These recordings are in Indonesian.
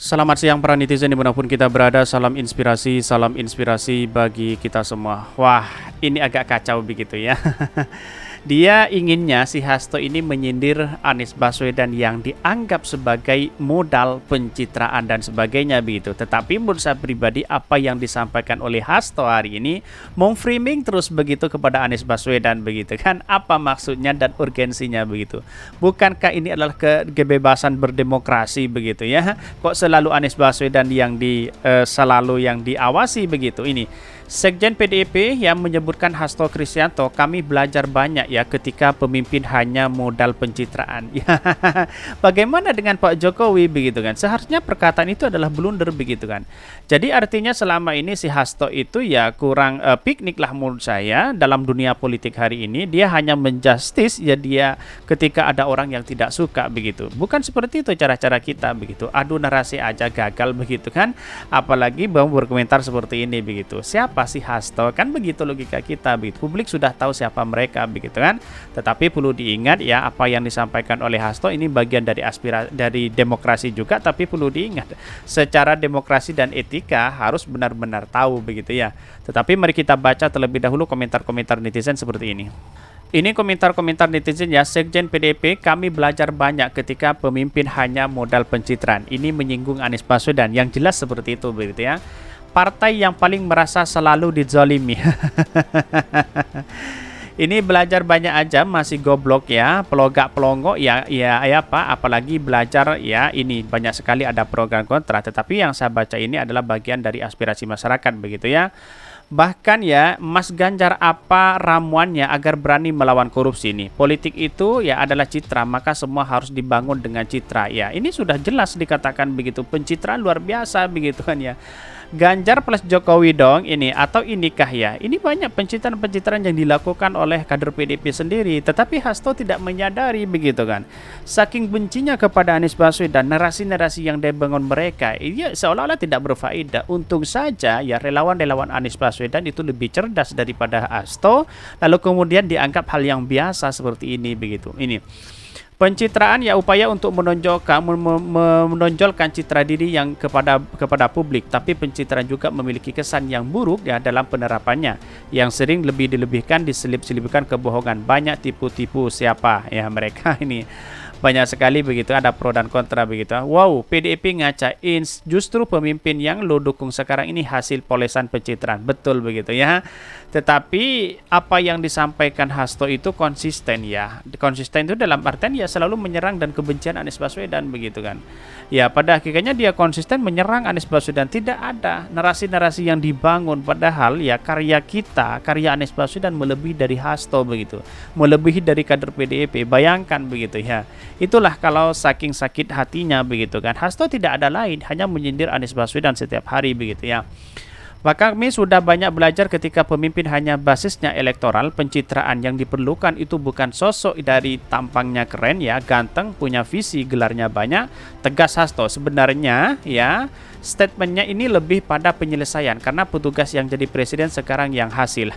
Selamat siang para netizen dimanapun kita berada, salam inspirasi bagi kita semua. Wah, ini agak kacau begitu ya. Dia inginnya si Hasto ini menyindir Anies Baswedan yang dianggap sebagai modal pencitraan dan sebagainya begitu. Tetapi menurut saya pribadi apa yang disampaikan oleh Hasto hari ini memframing terus begitu kepada Anies Baswedan begitu kan. Apa maksudnya dan urgensinya begitu. Bukankah ini adalah kebebasan berdemokrasi begitu ya. Kok selalu Anies Baswedan yang selalu yang diawasi begitu ini. Sekjen PDIP yang menyebutkan Hasto Kristianto, kami belajar banyak ya ketika pemimpin hanya modal pencitraan. Ya, bagaimana dengan Pak Jokowi begitu kan? Seharusnya perkataan itu adalah blunder begitu kan. Jadi artinya selama ini si Hasto itu ya kurang piknik lah menurut saya dalam dunia politik hari ini. Dia hanya menjustis ya dia ketika ada orang yang tidak suka begitu. Bukan seperti itu cara-cara kita begitu. Adu narasi aja gagal begitu kan. Apalagi mau berkomentar seperti ini begitu. Siapa si Hasto, kan begitu logika kita begitu. Publik sudah tahu siapa mereka begitu kan. Tetapi perlu diingat ya apa yang disampaikan oleh Hasto ini bagian dari aspirasi dari demokrasi juga, tapi perlu diingat secara demokrasi dan etika harus benar-benar tahu begitu ya. Tetapi mari kita baca terlebih dahulu komentar-komentar netizen seperti ini. Ini komentar-komentar netizen ya. Sekjen PDIP, kami belajar banyak ketika pemimpin hanya modal pencitraan. Ini menyinggung Anies Baswedan, yang jelas seperti itu begitu ya. Partai yang paling merasa selalu dizalimi. Ini belajar banyak aja masih goblok ya, pelogak pelongo ya apa, apalagi belajar ya, ini banyak sekali ada program kontra. Tetapi yang saya baca ini adalah bagian dari aspirasi masyarakat begitu ya. Bahkan ya, Mas Ganjar apa ramuannya agar berani melawan korupsi ini? Politik itu ya adalah citra, maka semua harus dibangun dengan citra. Ya, ini sudah jelas dikatakan begitu. Pencitraan luar biasa begitu kan ya. Ganjar plus Jokowi dong ini, atau inikah ya? Ini banyak pencitraan-pencitraan yang dilakukan oleh kader PDIP sendiri, tetapi Hasto tidak menyadari begitu kan. Saking bencinya kepada Anies Baswedan, narasi-narasi yang dibangun mereka ini seolah-olah tidak berfaedah. Untung saja ya relawan-relawan Anies Baswedan itu lebih cerdas daripada Hasto, lalu kemudian dianggap hal yang biasa seperti ini begitu. Ini pencitraan ya upaya untuk menonjolkan citra diri yang kepada publik, tapi pencitraan juga memiliki kesan yang buruk ya dalam penerapannya, yang sering lebih dilebihkan, diselip-selipkan kebohongan, banyak tipu-tipu siapa ya mereka ini. Banyak sekali begitu, ada pro dan kontra begitu. Wow, PDIP ngacain justru pemimpin yang lo dukung sekarang ini hasil polesan pencitraan. Betul begitu ya. Tetapi apa yang disampaikan Hasto itu konsisten ya. Konsisten itu dalam artian ya selalu menyerang dan kebencian Anies Baswedan begitu kan. Ya pada akhirnya dia konsisten menyerang Anies Baswedan. Tidak ada narasi-narasi yang dibangun, padahal ya karya Anies Baswedan melebihi dari Hasto begitu. Melebihi dari kader PDIP. Bayangkan begitu ya. Itulah kalau saking sakit hatinya begitu kan. Hasto tidak ada lain, hanya menyindir Anies Baswedan setiap hari begitu ya. Maka kami sudah banyak belajar ketika pemimpin hanya basisnya elektoral, pencitraan yang diperlukan itu bukan sosok dari tampangnya keren ya, ganteng, punya visi, gelarnya banyak, tegas Hasto. Sebenarnya ya, statementnya ini lebih pada penyelesaian, karena petugas yang jadi presiden sekarang yang hasil.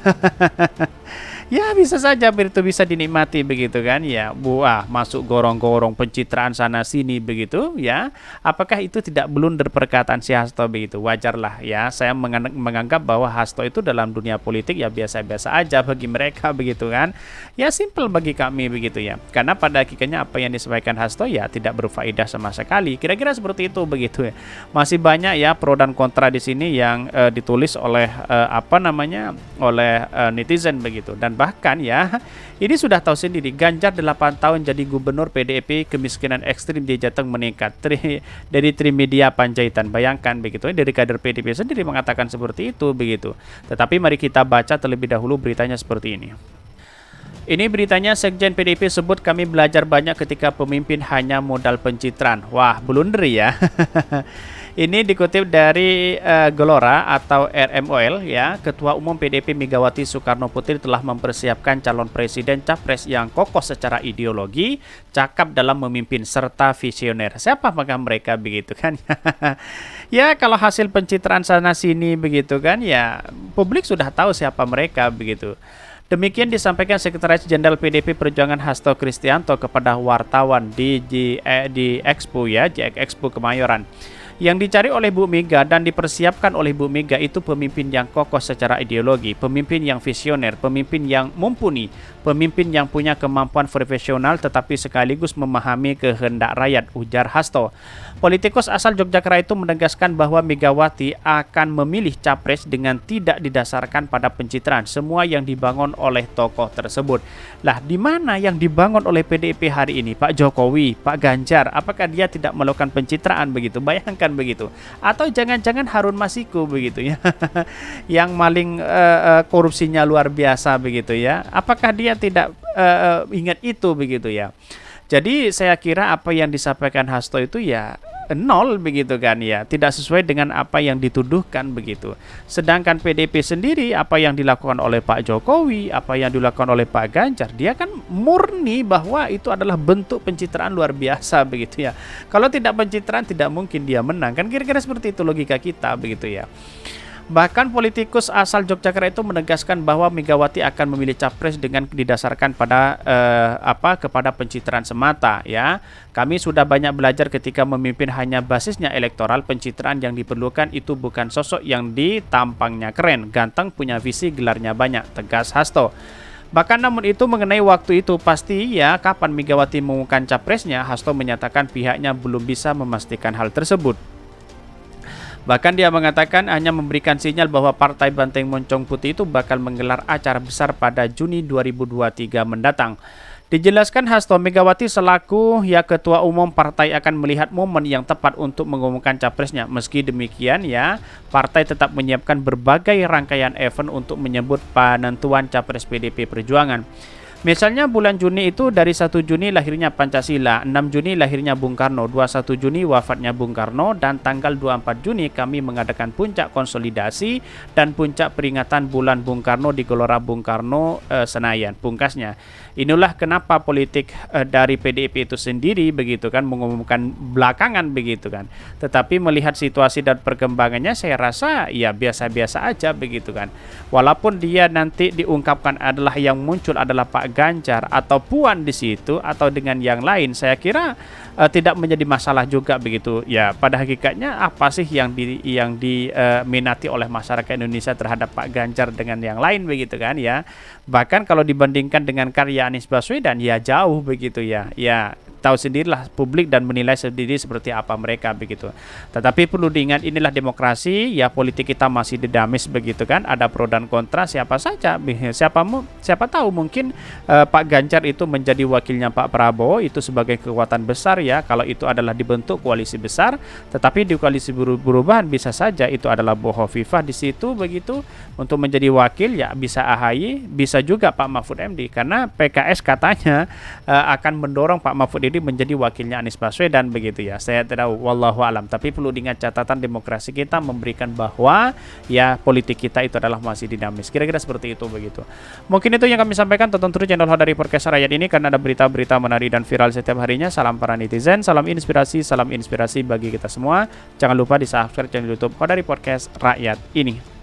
Ya bisa saja itu bisa dinikmati begitu kan ya, buah masuk gorong-gorong pencitraan sana sini begitu ya. Apakah itu tidak blunder perkataan si Hasto begitu? Wajarlah ya, saya menganggap bahwa Hasto itu dalam dunia politik ya biasa-biasa aja bagi mereka begitu kan. Ya simple bagi kami begitu ya, karena pada akhirnya apa yang disampaikan Hasto ya tidak berfaedah sama sekali. Kira-kira seperti itu begitu ya. Masih banyak ya pro dan kontra di sini yang ditulis oleh oleh netizen begitu. Dan bahkan ya, ini sudah tahu sendiri, Ganjar 8 tahun jadi gubernur PDIP, kemiskinan ekstrim di Jateng meningkat. Dari Trimedia Panjaitan, bayangkan begitu, dari kader PDIP sendiri mengatakan seperti itu begitu. Tetapi mari kita baca terlebih dahulu beritanya seperti ini. Ini beritanya, Sekjen PDIP sebut kami belajar banyak ketika pemimpin hanya modal pencitraan. Wah, blunder ya. Ini dikutip dari Gelora atau RMOL ya. Ketua Umum PDIP Megawati Soekarno Putri telah mempersiapkan calon presiden capres yang kokoh secara ideologi, cakap dalam memimpin serta visioner. Siapa maka mereka begitu kan? Ya kalau hasil pencitraan sana sini begitu kan ya, publik sudah tahu siapa mereka begitu. Demikian disampaikan Sekretaris Jenderal PDIP Perjuangan Hasto Kristianto kepada wartawan di Expo ya, Expo Kemayoran. Yang dicari oleh Bu Mega dan dipersiapkan oleh Bu Mega itu pemimpin yang kokoh secara ideologi, pemimpin yang visioner, pemimpin yang mumpuni, pemimpin yang punya kemampuan profesional tetapi sekaligus memahami kehendak rakyat, ujar Hasto. Politikus asal Yogyakarta itu menegaskan bahwa Megawati akan memilih capres dengan tidak didasarkan pada pencitraan semua yang dibangun oleh tokoh tersebut. Lah, di mana yang dibangun oleh PDIP hari ini? Pak Jokowi, Pak Ganjar, apakah dia tidak melakukan pencitraan begitu? Bayangkan begitu. Atau jangan-jangan Harun Masiku begitu ya. Yang maling korupsinya luar biasa begitu ya. Apakah dia tidak ingat itu begitu ya. Jadi saya kira apa yang disampaikan Hasto itu ya nol begitu kan ya, tidak sesuai dengan apa yang dituduhkan begitu. Sedangkan PDIP sendiri apa yang dilakukan oleh Pak Jokowi, apa yang dilakukan oleh Pak Ganjar, dia kan murni bahwa itu adalah bentuk pencitraan luar biasa begitu ya. Kalau tidak pencitraan tidak mungkin dia menang, kan kira-kira seperti itu logika kita begitu ya. Bahkan politikus asal Yogyakarta itu menegaskan bahwa Megawati akan memilih capres dengan didasarkan pada kepada pencitraan semata ya. Kami sudah banyak belajar ketika memimpin hanya basisnya elektoral, pencitraan yang diperlukan itu bukan sosok yang ditampangnya keren, ganteng, punya visi, gelarnya banyak, tegas Hasto. Bahkan namun itu mengenai waktu itu pasti ya kapan Megawati mengumumkan capresnya, Hasto menyatakan pihaknya belum bisa memastikan hal tersebut. Bahkan dia mengatakan hanya memberikan sinyal bahwa Partai Banteng Moncong Putih itu bakal menggelar acara besar pada Juni 2023 mendatang. Dijelaskan Hasto, Megawati selaku ketua umum partai akan melihat momen yang tepat untuk mengumumkan capresnya. Meski demikian ya, partai tetap menyiapkan berbagai rangkaian event untuk menyebut penentuan capres PDIP Perjuangan. Misalnya bulan Juni itu dari 1 Juni lahirnya Pancasila, 6 Juni lahirnya Bung Karno, 21 Juni wafatnya Bung Karno, dan tanggal 24 Juni kami mengadakan puncak konsolidasi dan puncak peringatan bulan Bung Karno di Gelora Bung Karno Senayan, pungkasnya. Inilah kenapa politik dari PDIP itu sendiri begitu kan mengumumkan belakangan begitu kan. Tetapi melihat situasi dan perkembangannya saya rasa ya biasa-biasa aja begitu kan. Walaupun dia nanti diungkapkan adalah yang muncul adalah Pak Ganjar atau Puan di situ atau dengan yang lain, saya kira tidak menjadi masalah juga begitu. Ya, pada hakikatnya apa sih yang diminati oleh masyarakat Indonesia terhadap Pak Ganjar dengan yang lain begitu kan ya. Bahkan kalau dibandingkan dengan karya Anies Baswedan ya jauh begitu ya. Ya tahu sendirilah publik dan menilai sendiri seperti apa mereka begitu. Tetapi perlu diingat inilah demokrasi ya, politik kita masih dinamis begitu kan, ada pro dan kontra siapa saja, siapa tahu mungkin Pak Ganjar itu menjadi wakilnya Pak Prabowo itu sebagai kekuatan besar ya, kalau itu adalah dibentuk koalisi besar. Tetapi di koalisi perubahan bisa saja itu adalah Bu Hovifah di situ begitu untuk menjadi wakil ya, bisa AHY, bisa juga Pak Mahfud MD karena PKS katanya akan mendorong Pak Mahfud MD menjadi wakilnya Anies Baswedan begitu ya. Saya tidak tahu, wallahu alam. Tapi perlu diingat catatan demokrasi kita memberikan bahwa ya politik kita itu adalah masih dinamis. Kira-kira seperti itu begitu. Mungkin itu yang kami sampaikan. Tonton terus channel Hodari Podcast Rakyat ini karena ada berita-berita menarik dan viral setiap harinya. Salam para netizen, salam inspirasi bagi kita semua. Jangan lupa di subscribe channel YouTube Hodari Podcast Rakyat ini.